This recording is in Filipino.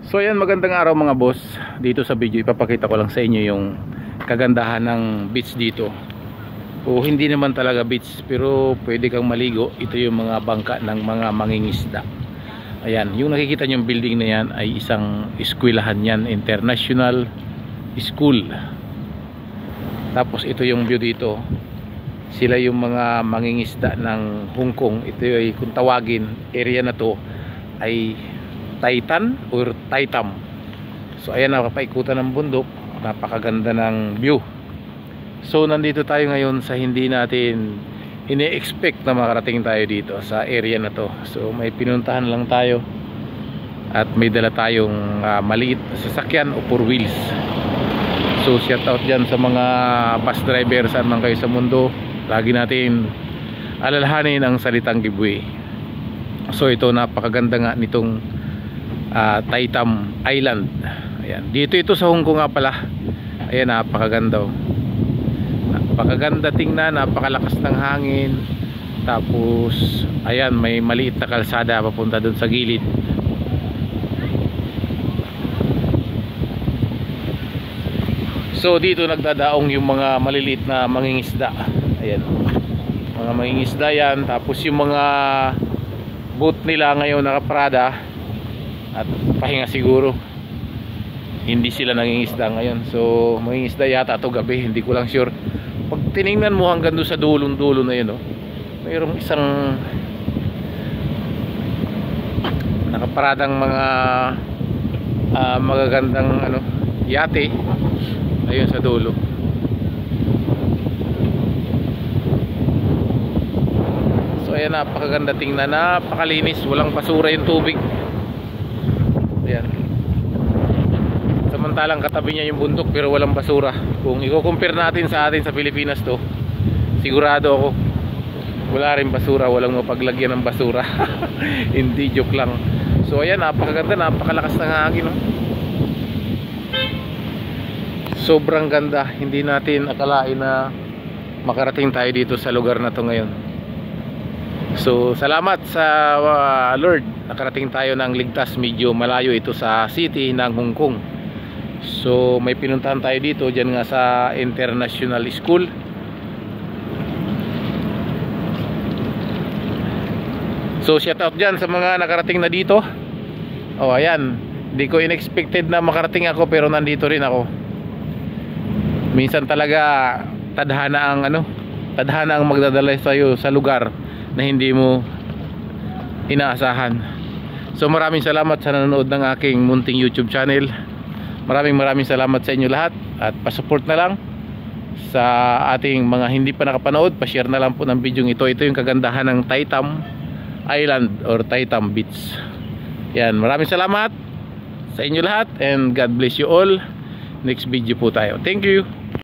So ayan, magandang araw mga boss. Dito sa video ipapakita ko lang sa inyo yung kagandahan ng beach dito. O hindi naman talaga beach, pero pwede kang maligo. Ito yung mga bangka ng mga mangingisda. Ayan, yung nakikita nyong building na yan ay isang eskwelahan yan, International School. Tapos ito yung view dito. Sila yung mga mangingisda ng Hong Kong. Ito ay kung tawagin, area na to ay Taitan or Taitam. So ayan, napapaikutan ng bundok. Napakaganda ng view. So nandito tayo ngayon sa hindi natin ini-expect na makarating tayo dito sa area na to. So may pinuntahan lang tayo at may dala tayong maliit na sasakyan o 4 wheels. So shout out dyan sa mga bus driver saan man kayo sa mundo. Lagi natin alalahanin ang salitang giveaway. So ito, napakaganda nga nitong Taitam Island. Ayan, dito ito sa Hong Kong nga pala. Ayan, napakaganda. Napakaganda tingnan, napakalakas ng hangin. Tapos ayan, may maliit na kalsada papunta doon sa gilid. So dito nagdadaong yung mga maliliit na mangingisda. Ayan, mga mangingisda yan. Tapos yung mga boat nila ngayon nakaparada at pahinga siguro. Hindi sila nangingisda ngayon. So mangingisda yata ito gabi, hindi ko lang sure. Pag tiningnan mo hanggang doon sa dulong-dulo na yun, mayroong isang nakaparadang mga magagandang yate ayun sa dulo. So ayan, napakaganda tingnan, napakalinis, walang basura yung tubig. Ayan, samantalang katabi niya yung bundok pero walang basura. Kung i-compare natin sa atin sa Pilipinas to, sigurado ako wala rin basura, walang mapaglagyan ng basura. Hindi, joke lang. So ayan, napakaganda, napakalakas ng hangin, sobrang ganda. Hindi natin akalain na makarating tayo dito sa lugar na to ngayon. So salamat sa Lord, nakarating tayo ng ligtas. Medyo malayo ito sa city ng Hong Kong. So may pinuntahan tayo dito, dyan nga sa International School. So shout out dyan sa mga nakarating na dito. Oh ayan, hindi ko inexpected na makarating ako, pero nandito rin ako. Minsan talaga tadhana ang magdadala sa'yo sa lugar na hindi mo inaasahan. So maraming salamat sa nanonood ng aking munting YouTube channel. Maraming salamat sa inyo lahat. At pasupport na lang sa ating mga hindi pa nakapanood. Pa-share na lang po ng video ito. Ito yung kagandahan ng Taitam Island or Taitam Beach. Yan, maraming salamat sa inyo lahat, and God bless you all. Next video po tayo. Thank you.